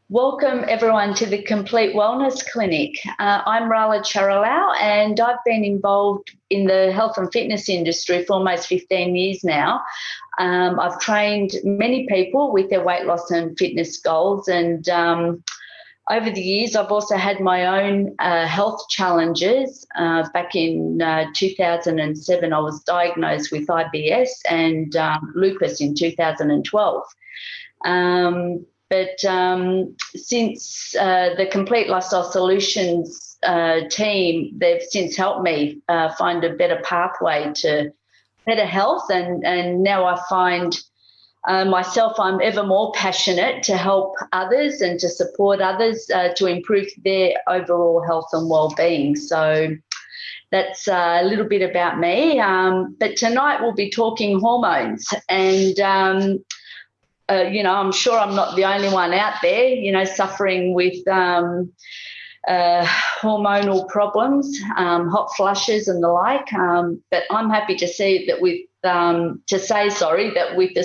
Welcome everyone to the Complete Wellness Clinic. I'm Rala Charalau and I've been involved in the health and fitness industry for almost 15 years now. I've trained many people with their weight loss and fitness goals, and over the years I've also had my own health challenges. Back in 2007 I was diagnosed with IBS and lupus in 2012. But since the Complete Lifestyle Solutions team, they've since helped me find a better pathway to better health. And now I find myself, I'm ever more passionate to help others and to support others to improve their overall health and well-being. So that's a little bit about me. But tonight we'll be talking hormones, and I'm sure I'm not the only one out there, suffering with hormonal problems, hot flushes and the like. But I'm happy to say that with the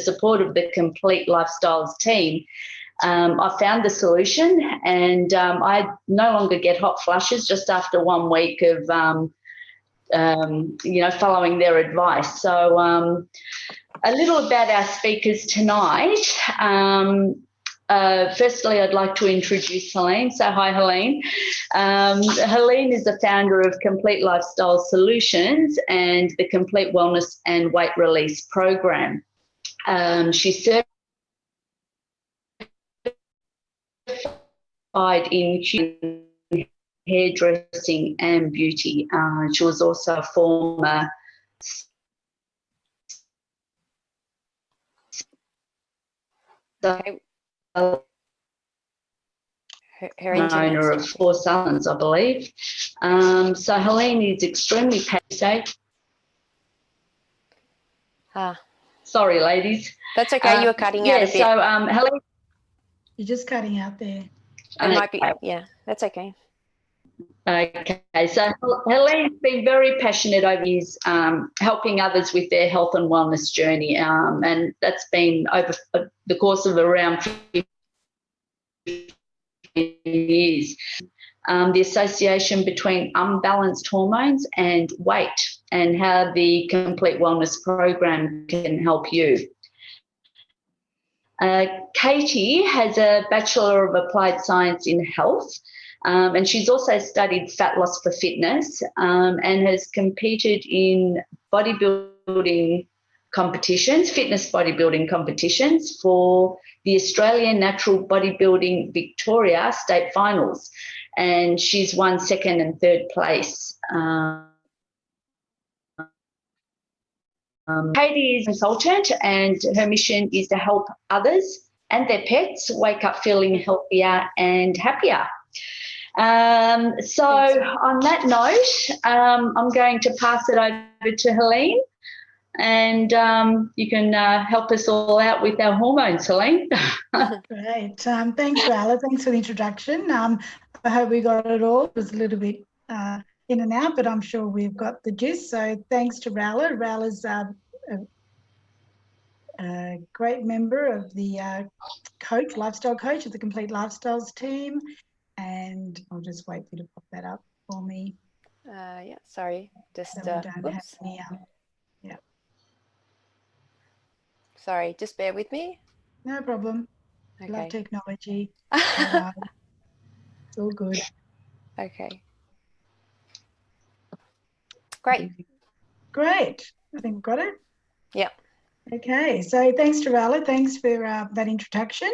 support of the Complete Lifestyles team, I found the solution, and I no longer get hot flushes just after 1 week of following their advice. So a little about our speakers tonight. Firstly, I'd like to introduce Helene. So hi, Helene. Helene is the founder of Complete Lifestyle Solutions and the Complete Wellness and Weight Release Program. She's certified in hairdressing and beauty. She was also a former Okay. Her owner of 4 sons, I believe. So Helene is extremely passionate. Sorry, ladies. That's okay. You were cutting out a bit. So Helene, you're just cutting out there. It might be. Yeah, that's okay. Okay, so Helene's been very passionate over years helping others with their health and wellness journey, and that's been over the course of around 15 years. The association between unbalanced hormones and weight, and how the Complete Wellness Program can help you. Katie has a Bachelor of Applied Science in Health. And she's also studied fat loss for fitness, and has competed in bodybuilding competitions, fitness bodybuilding competitions for the Australian Natural Bodybuilding Victoria State Finals. And she's won 2nd and 3rd place. Katie is a consultant, and her mission is to help others and their pets wake up feeling healthier and happier. So on that note, I'm going to pass it over to Helene, and you can help us all out with our hormones, Helene. Great. Thanks, Rala. Thanks for the introduction. I hope we got it all. It was a little bit in and out, but I'm sure we've got the gist. So thanks to Rala. Rala's a great member of the lifestyle coach of the Complete Lifestyles team. And I'll just wait for you to pop that up for me. Yeah, sorry. Just oops. Yeah. Sorry, just bear with me. No problem. Okay. Love technology. It's all good. Okay. Great. Great. I think we've got it. Yep. Okay, so thanks to Rala. Thanks for that introduction.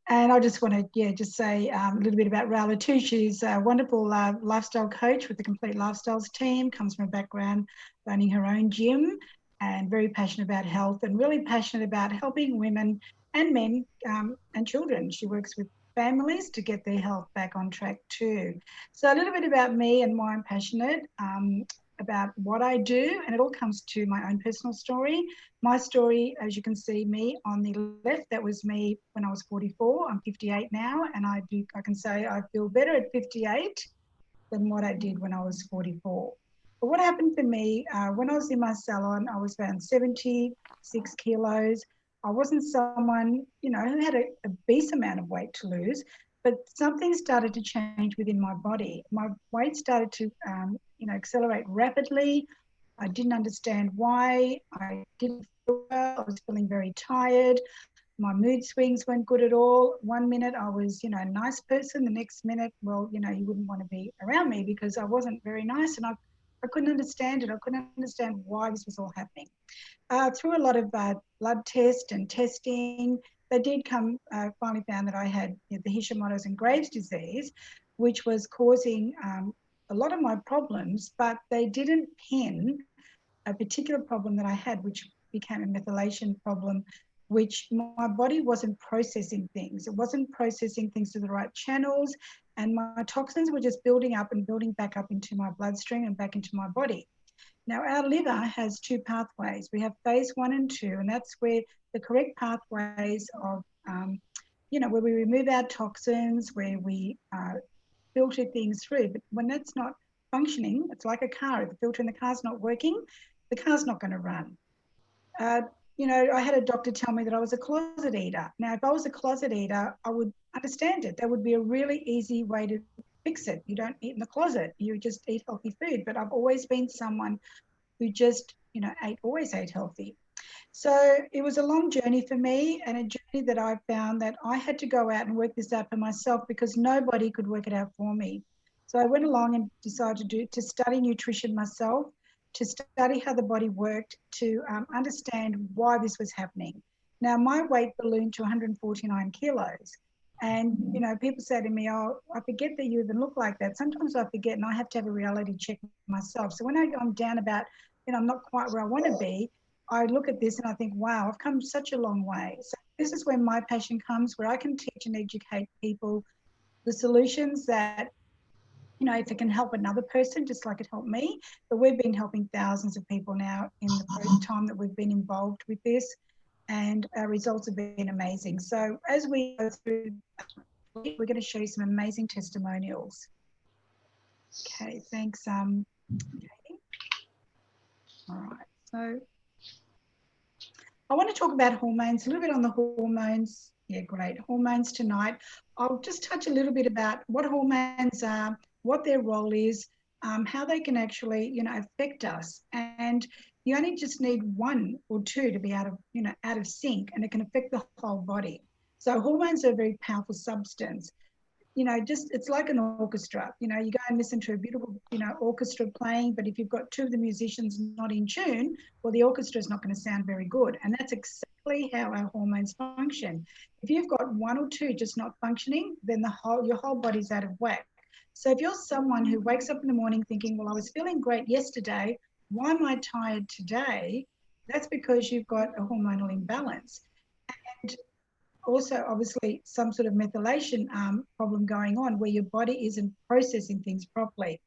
And I just want to, just say a little bit about Rala too. She's a wonderful lifestyle coach with the Complete Lifestyles team, comes from a background running her own gym, and very passionate about health and really passionate about helping women and men and children. She works with families to get their health back on track too. So a little bit about me and why I'm passionate about what I do, and it all comes to my own personal story. My story, as you can see me on the left, that was me when I was 44. I'm 58 now, and I can say I feel better at 58 than what I did when I was 44. But what happened for me, when I was in my salon, I was around 76 kilos. I wasn't someone, who had a beast amount of weight to lose, but something started to change within my body. My weight started to, accelerate rapidly. I didn't understand why. I didn't feel well. I was feeling very tired. My mood swings weren't good at all. One minute I was, a nice person. The next minute, well, you wouldn't want to be around me because I wasn't very nice, and I couldn't understand it. I couldn't understand why this was all happening. Through a lot of blood tests and testing, they did finally found that I had the Hashimoto's and Graves' disease, which was causing a lot of my problems, but they didn't pin a particular problem that I had, which became a methylation problem, which my body wasn't processing things. It wasn't processing things to the right channels, and my toxins were just building up and building back up into my bloodstream and back into my body. Now, our liver has two pathways. We have phase 1 and 2, and that's where the correct pathways of, where we remove our toxins, where we filter things through. But when that's not functioning, it's like a car. If the filter in the car's not working, the car's not going to run. I had a doctor tell me that I was a closet eater. Now, if I was a closet eater, I would understand it. That would be a really easy way to fix it. You don't eat in the closet. You just eat healthy food. But I've always been someone who just, always ate healthy. So it was a long journey for me, and a journey that I found that I had to go out and work this out for myself because nobody could work it out for me. So I went along and decided to study nutrition myself, to study how the body worked, to understand why this was happening. Now, my weight ballooned to 149 kilos. And, people say to me, oh, I forget that you even look like that. Sometimes I forget, and I have to have a reality check myself. So when I'm down about, I'm not quite where I want to be, I look at this and I think, wow, I've come such a long way. So this is where my passion comes, where I can teach and educate people the solutions that, if it can help another person, just like it helped me. But we've been helping thousands of people now in the time that we've been involved with this, and our results have been amazing. So as we go through, we're going to show you some amazing testimonials. Okay, thanks, Katie. All right, so I want to talk about hormones, a little bit on the hormones. Yeah, great. Hormones tonight. I'll just touch a little bit about what hormones are, what their role is, how they can actually, affect us. And you only just need one or two to be out of sync, and it can affect the whole body. So hormones are a very powerful substance. It's like an orchestra. You go and listen to a beautiful, orchestra playing, but if you've got two of the musicians not in tune, well, the orchestra is not going to sound very good. And that's exactly how our hormones function. If you've got one or two just not functioning, then your whole body's out of whack. So if you're someone who wakes up in the morning thinking, well, I was feeling great yesterday, why am I tired today? That's because you've got a hormonal imbalance. And also, obviously, some sort of methylation problem going on where your body isn't processing things properly.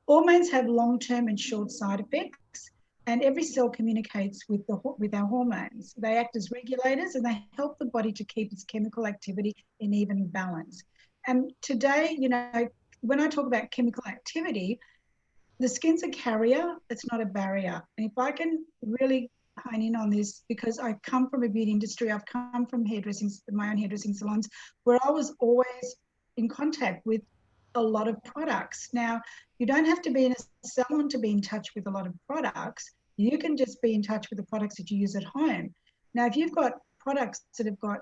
Hormones have long-term and short side effects, and every cell communicates with our hormones. They act as regulators, and they help the body to keep its chemical activity in even balance. And today, when I talk about chemical activity, the skin's a carrier, it's not a barrier. And if I can really hone in on this, because I come from a beauty industry, I've come from my own hairdressing salons, where I was always in contact with a lot of products. Now, you don't have to be in a salon to be in touch with a lot of products. You can just be in touch with the products that you use at home. Now, if you've got products that have got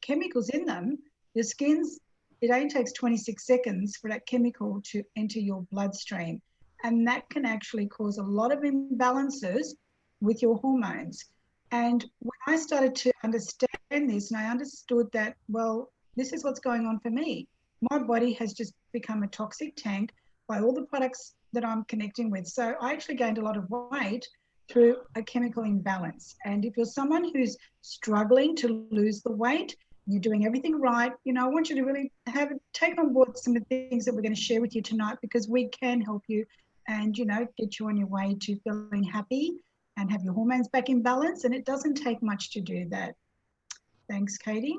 chemicals in them, your skin's, it only takes 26 seconds for that chemical to enter your bloodstream. And that can actually cause a lot of imbalances with your hormones. And when I started to understand this, and I understood that, well, this is what's going on for me. My body has just become a toxic tank by all the products that I'm connecting with. So I actually gained a lot of weight through a chemical imbalance. And if you're someone who's struggling to lose the weight, you're doing everything right, I want you to really take on board some of the things that we're going to share with you tonight, because we can help you and, get you on your way to feeling happy and have your hormones back in balance. And it doesn't take much to do that. Thanks, Katie.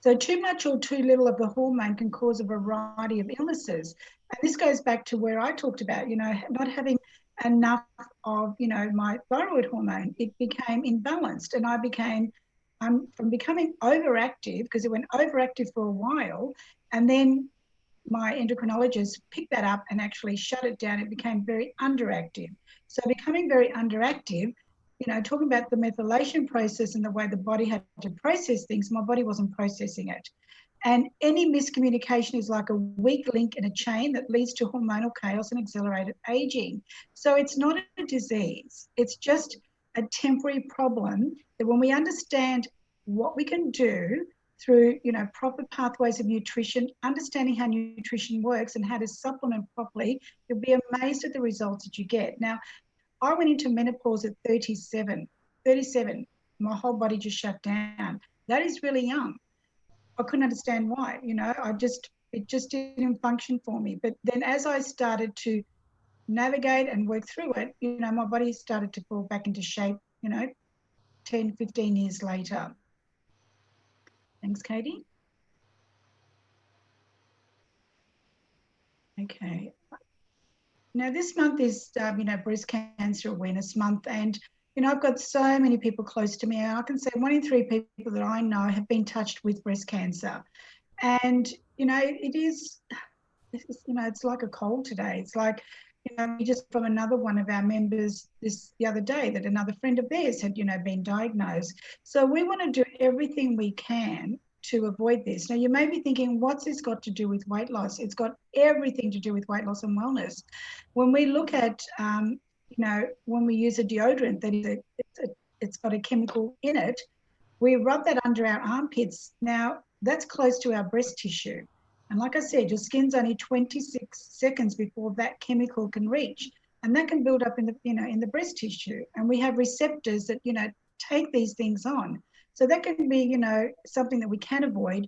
So too much or too little of the hormone can cause a variety of illnesses. And this goes back to where I talked about, not having enough of, my thyroid hormone. It became imbalanced, and I became from becoming overactive, because it went overactive for a while, and then my endocrinologist picked that up and actually shut it down. It became very underactive. So becoming very underactive, you know, talking about the methylation process and the way the body had to process things, my body wasn't processing it. And any miscommunication is like a weak link in a chain that leads to hormonal chaos and accelerated aging. So it's not a disease. It's just a temporary problem that when we understand what we can do through, you know, proper pathways of nutrition, understanding how nutrition works and how to supplement properly, you'll be amazed at the results that you get. Now, I went into menopause at 37. My whole body just shut down. That is really young. I couldn't understand why, you know, it just didn't function for me. But then as I started to navigate and work through it, you know, my body started to fall back into shape, you know, 10, 15 years later. Thanks, Katie. Okay. Now this month is, you know, Breast Cancer Awareness Month, and you know, I've got so many people close to me. I can say 1 in 3 people that I know have been touched with breast cancer. And, you know, it's, you know, it's like a cold today. It's like, you know, just from another one of our members the other day that another friend of theirs had, you know, been diagnosed. So we want to do everything we can to avoid this. Now, you may be thinking, what's this got to do with weight loss? It's got everything to do with weight loss and wellness. When we look at, you know, when we use a deodorant that is it's got a chemical in it, we rub that under our armpits. Now, that's close to our breast tissue. And like I said, your skin's only 26 seconds before that chemical can reach. And that can build up in the, you know, in the breast tissue. And we have receptors that, you know, take these things on. So that can be, you know, something that we can avoid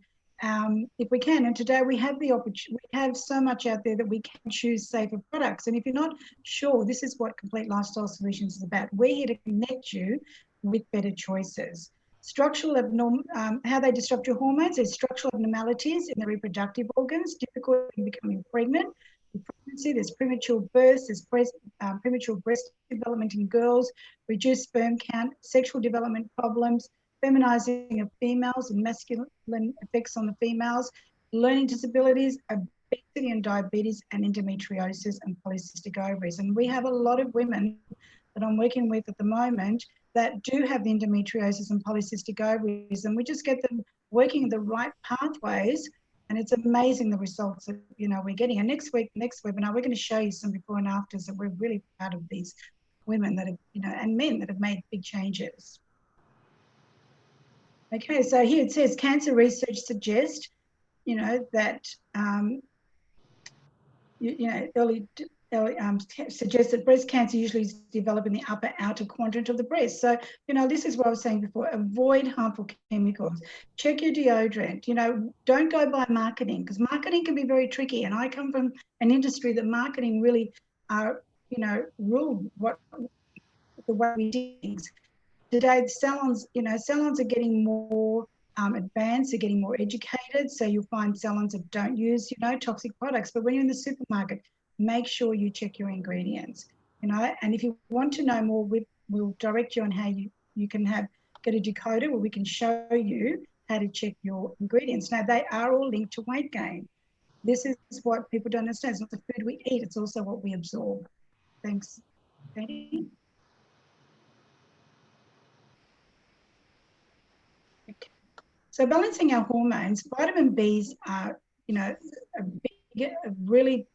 if we can. And today we have the opportunity, we have so much out there that we can choose safer products. And if you're not sure, this is what Complete Lifestyle Solutions is about. We're here to connect you with better choices. Structural how they disrupt your hormones. There's structural abnormalities in the reproductive organs, difficulty in becoming pregnant. In pregnancy, there's premature births, there's premature breast development in girls, reduced sperm count, sexual development problems, feminizing of females and masculine effects on the females, learning disabilities, obesity and diabetes, and endometriosis and polycystic ovaries. And we have a lot of women that I'm working with at the moment that do have the endometriosis and polycystic ovaries, and we just get them working in the right pathways, and it's amazing the results that, you know, we're getting. And next webinar, we're going to show you some before and afters that we're really proud of these women that have, you know, and men that have made big changes. Okay, so here it says cancer research suggests, you know, that suggests that breast cancer usually is developed in the upper outer quadrant of the breast. So, you know, this is what I was saying before, avoid harmful chemicals. Check your deodorant, you know, don't go by marketing, because marketing can be very tricky. And I come from an industry that marketing really, you know, ruled the way we do things. Today, the salons, you know, salons are getting more advanced, they're getting more educated. So you'll find salons that don't use, you know, toxic products. But when you're in the supermarket, make sure you check your ingredients, you know. And if you want to know more, we'll direct you on how you can get a decoder where we can show you how to check your ingredients. Now, they are all linked to weight gain. This is what people don't understand. It's not the food we eat, it's also what we absorb. Thanks, Katie. Okay. So balancing our hormones, vitamin Bs are, you know, a really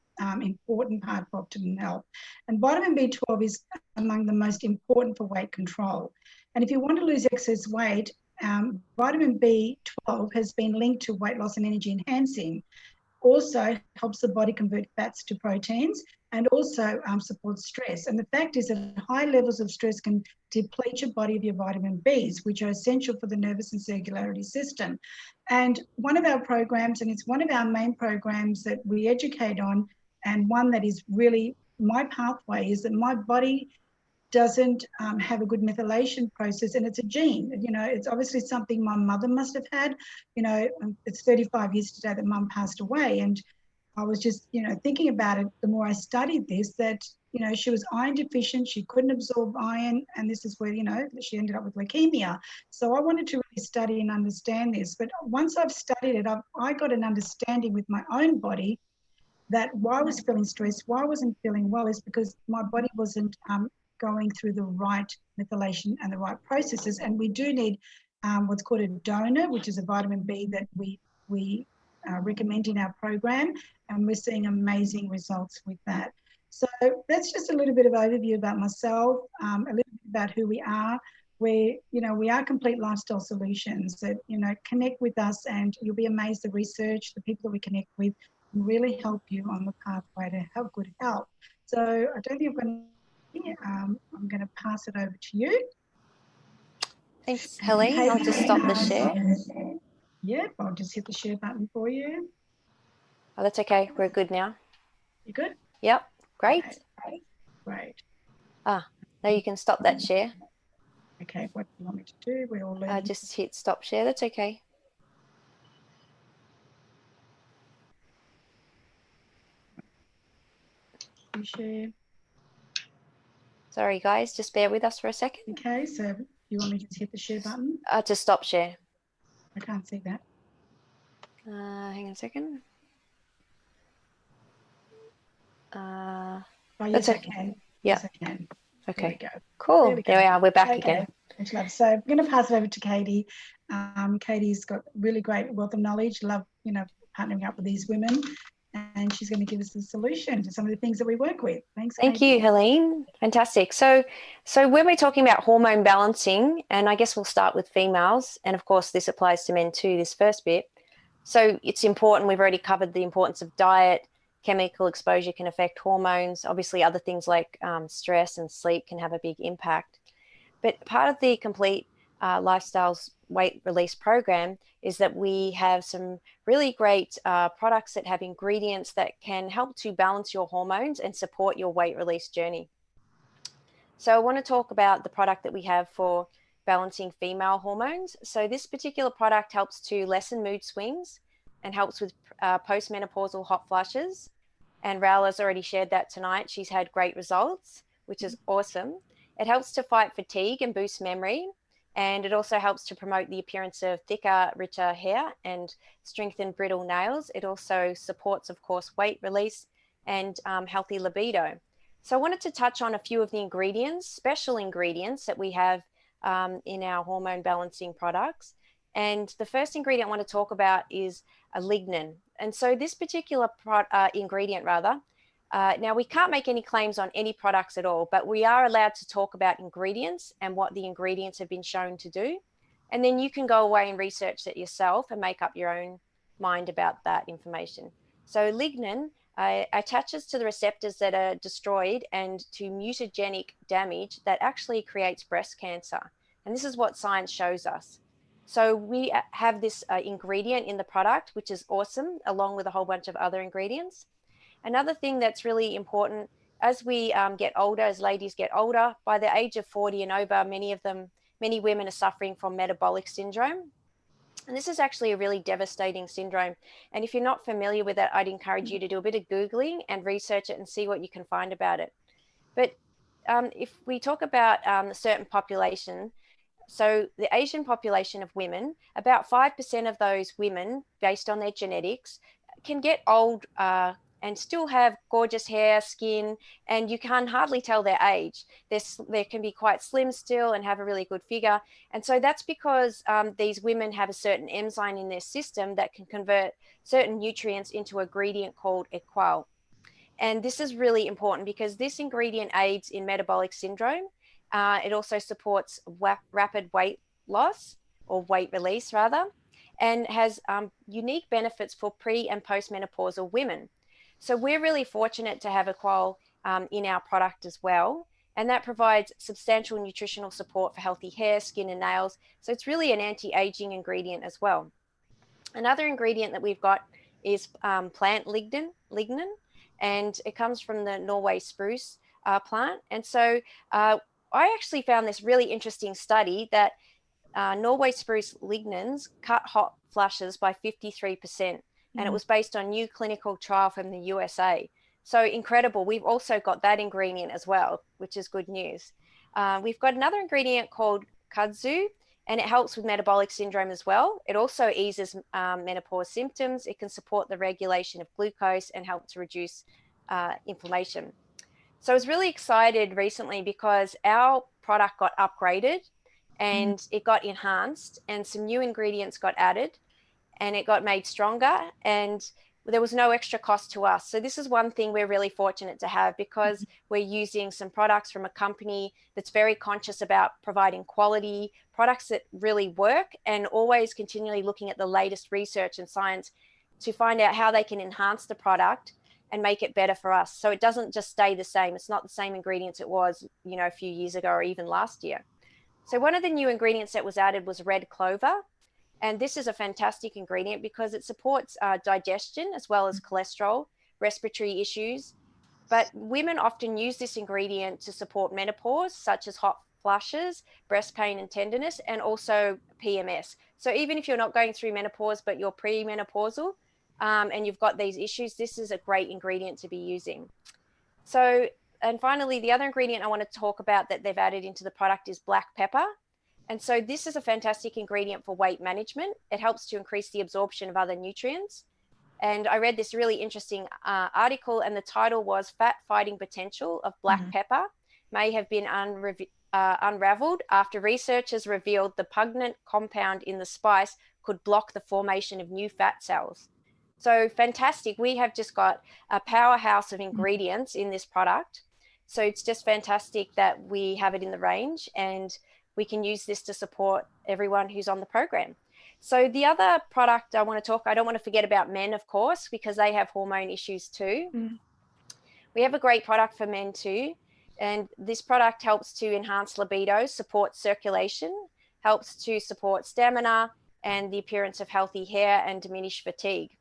important part for optimum health. And vitamin B12 is among the most important for weight control. And if you want to lose excess weight, vitamin B12 has been linked to weight loss and energy enhancing. Also helps the body convert fats to proteins, and also supports stress. And the fact is that high levels of stress can deplete your body of your vitamin Bs, which are essential for the nervous and circulatory system. And one of our programs, and it's one of our main programs that we educate on, and one that is really my pathway, is that my body doesn't have a good methylation process, and it's a gene. You know, it's obviously something my mother must have had. You know, it's 35 years today that mum passed away, and I was just, you know, thinking about it the more I studied this, that, you know, she was iron deficient, she couldn't absorb iron, and this is where, you know, she ended up with leukemia. So I wanted to study and understand this, but once I've studied it, I got an understanding with my own body that why I was feeling stressed, why I wasn't feeling well, is because my body wasn't going through the right methylation and the right processes. And we do need what's called a donor, which is a vitamin B that we recommend in our program, and we're seeing amazing results with that. So that's just a little bit of overview about myself, a little bit about who we are. We are Complete Lifestyle Solutions that, connect with us, and you'll be amazed the research, the people that we connect with can really help you on the pathway to have good health. So I don't think I'm going to pass it over to you. Thanks, Helene. I'll just stop the share. Yep, I'll just hit the share button for you. Oh, that's okay. We're good now. You good? Yep. Great. Okay, great. Now you can stop that share. Okay, what do you want me to do? We're all learning. Just hit stop share. That's okay. Share. Sorry, guys. Just bear with us for a second. Okay, so you want me to just hit the share button? To stop share. I can't see that. Hang on a second. Oh, yes, I can. Yeah. Yes, I can. Okay. There we go. Cool. There we are. We're back again. Thanks, love. So I'm going to pass it over to Katie. Katie's got really great wealth of knowledge. Love, partnering up with these women, and she's going to give us the solution to some of the things that we work with. Thanks. Thank Katie. you, Helene. Fantastic. So when we're talking about hormone balancing, and I guess we'll start with females, and of course this applies to men too, this first bit. So it's important. We've already covered the importance of diet. Chemical exposure can affect hormones. Obviously, other things like stress and sleep can have a big impact. But part of the Complete Lifestyles Weight Release program is that we have some really great products that have ingredients that can help to balance your hormones and support your weight release journey. So I want to talk about the product that we have for balancing female hormones. So this particular product helps to lessen mood swings and helps with postmenopausal hot flushes. And Raul has already shared that tonight. She's had great results, which is awesome. It helps to fight fatigue and boost memory. And it also helps to promote the appearance of thicker, richer hair and strengthen brittle nails. It also supports, of course, weight release and healthy libido. So I wanted to touch on a few of the ingredients, special ingredients that we have in our hormone balancing products. And the first ingredient I want to talk about is a lignin. And so this particular ingredient, now we can't make any claims on any products at all, but we are allowed to talk about ingredients and what the ingredients have been shown to do. And then you can go away and research it yourself and make up your own mind about that information. So lignin attaches to the receptors that are destroyed and to mutagenic damage that actually creates breast cancer. And this is what science shows us. So we have this ingredient in the product, which is awesome, along with a whole bunch of other ingredients. Another thing that's really important, as we get older, as ladies get older, by the age of 40 and over, many women are suffering from metabolic syndrome. And this is actually a really devastating syndrome. And if you're not familiar with it, I'd encourage you to do a bit of Googling and research it and see what you can find about it. But if we talk about a certain population, so the Asian population of women, about 5% of those women, based on their genetics, can get old and still have gorgeous hair, skin, and you can hardly tell their age. They can be quite slim still and have a really good figure. And so that's because these women have a certain enzyme in their system that can convert certain nutrients into an ingredient called equal. And this is really important because this ingredient aids in metabolic syndrome. It also supports rapid weight loss, or weight release rather, and has unique benefits for pre- and postmenopausal women. So we're really fortunate to have equal in our product as well. And that provides substantial nutritional support for healthy hair, skin, and nails. So it's really an anti-aging ingredient as well. Another ingredient that we've got is plant lignin, and it comes from the Norway spruce plant. And so I actually found this really interesting study that Norway spruce lignans cut hot flushes by 53%. And it was based on new clinical trial from the USA. So incredible. We've also got that ingredient as well, which is good news. We've got another ingredient called kudzu, and it helps with metabolic syndrome as well. It also eases menopause symptoms. It can support the regulation of glucose and help to reduce inflammation. So I was really excited recently because our product got upgraded and it got enhanced, and some new ingredients got added, and it got made stronger, and there was no extra cost to us. So this is one thing we're really fortunate to have, because we're using some products from a company that's very conscious about providing quality products that really work, and always continually looking at the latest research and science to find out how they can enhance the product and make it better for us. So it doesn't just stay the same. It's not the same ingredients it was, you know, a few years ago or even last year. So one of the new ingredients that was added was red clover. And this is a fantastic ingredient because it supports digestion as well as cholesterol, respiratory issues. But women often use this ingredient to support menopause, such as hot flushes, breast pain and tenderness, and also PMS. So even if you're not going through menopause, but you're premenopausal and you've got these issues, this is a great ingredient to be using. So, and finally, the other ingredient I want to talk about that they've added into the product is black pepper. And so this is a fantastic ingredient for weight management. It helps to increase the absorption of other nutrients. And I read this really interesting article, and the title was Fat Fighting Potential of Black Pepper May Have Been Unraveled After Researchers Revealed the Pungent Compound in the Spice Could Block the Formation of New Fat Cells. So fantastic. We have just got a powerhouse of ingredients in this product. So it's just fantastic that we have it in the range, and we can use this to support everyone who's on the program. So the other product I want to talk, I don't want to forget about men, of course, because they have hormone issues too. We have a great product for men too. And this product helps to enhance libido, support circulation, helps to support stamina and the appearance of healthy hair, and diminish fatigue.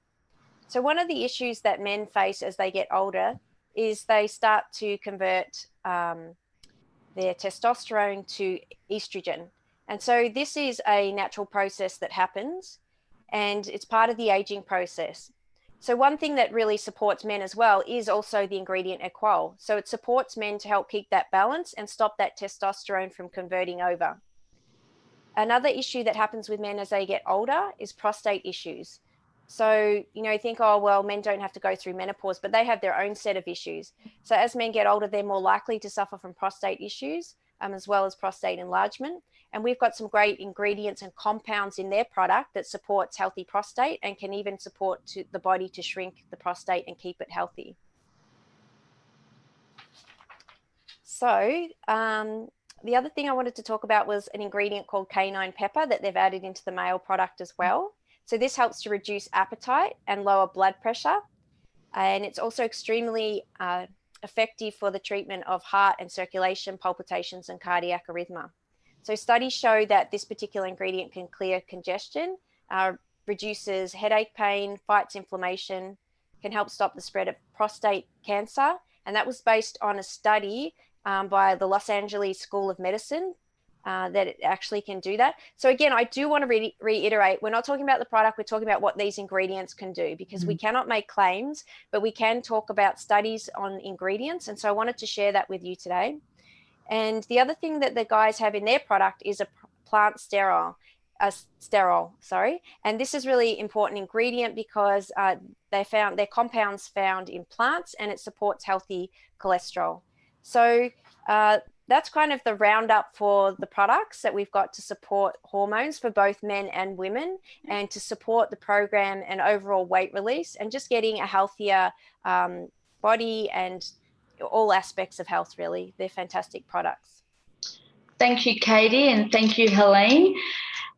So one of the issues that men face as they get older is they start to convert their testosterone to estrogen. And so this is a natural process that happens, and it's part of the aging process. So one thing that really supports men as well is also the ingredient Equal. So it supports men to help keep that balance and stop that testosterone from converting over. Another issue that happens with men as they get older is prostate issues. So, you know, you think, oh, well, men don't have to go through menopause, but they have their own set of issues. So as men get older, they're more likely to suffer from prostate issues, as well as prostate enlargement. And we've got some great ingredients and compounds in their product that supports healthy prostate and can even support the body to shrink the prostate and keep it healthy. So the other thing I wanted to talk about was an ingredient called canine pepper that they've added into the male product as well. So this helps to reduce appetite and lower blood pressure. And it's also extremely effective for the treatment of heart and circulation palpitations and cardiac arrhythmia. So studies show that this particular ingredient can clear congestion, reduces headache pain, fights inflammation, can help stop the spread of prostate cancer. And that was based on a study by the Los Angeles School of Medicine, that it actually can do that. So again, I do want to reiterate, we're not talking about the product, we're talking about what these ingredients can do, because we cannot make claims, but we can talk about studies on ingredients. And so I wanted to share that with you today. And the other thing that the guys have in their product is a plant sterol. And this is really important ingredient because they found their compounds found in plants, and it supports healthy cholesterol. So that's kind of the roundup for the products that we've got to support hormones for both men and women, and to support the program and overall weight release, and just getting a healthier body and all aspects of health, really. They're fantastic products. Thank you, Katie, and thank you, Helene.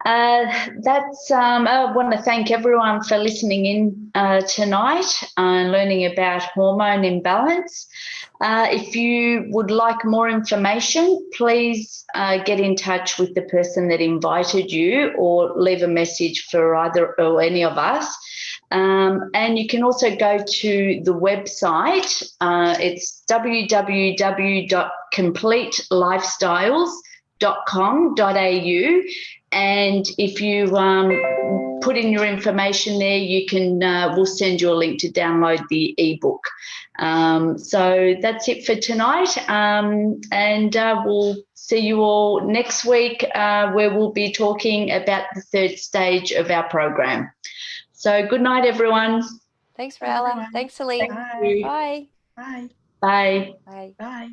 I want to thank everyone for listening in tonight and learning about hormone imbalance. If you would like more information, please get in touch with the person that invited you, or leave a message for either or any of us. And you can also go to the website. It's www.completelifestyles.com.au. And if you put in your information there, you can, we'll send you a link to download the ebook. So that's it for tonight. And we'll see you all next week, where we'll be talking about the third stage of our program. So good night, everyone. Thanks, Rala. Thanks, Celine. Bye. Bye. Bye. Bye. Bye. Bye.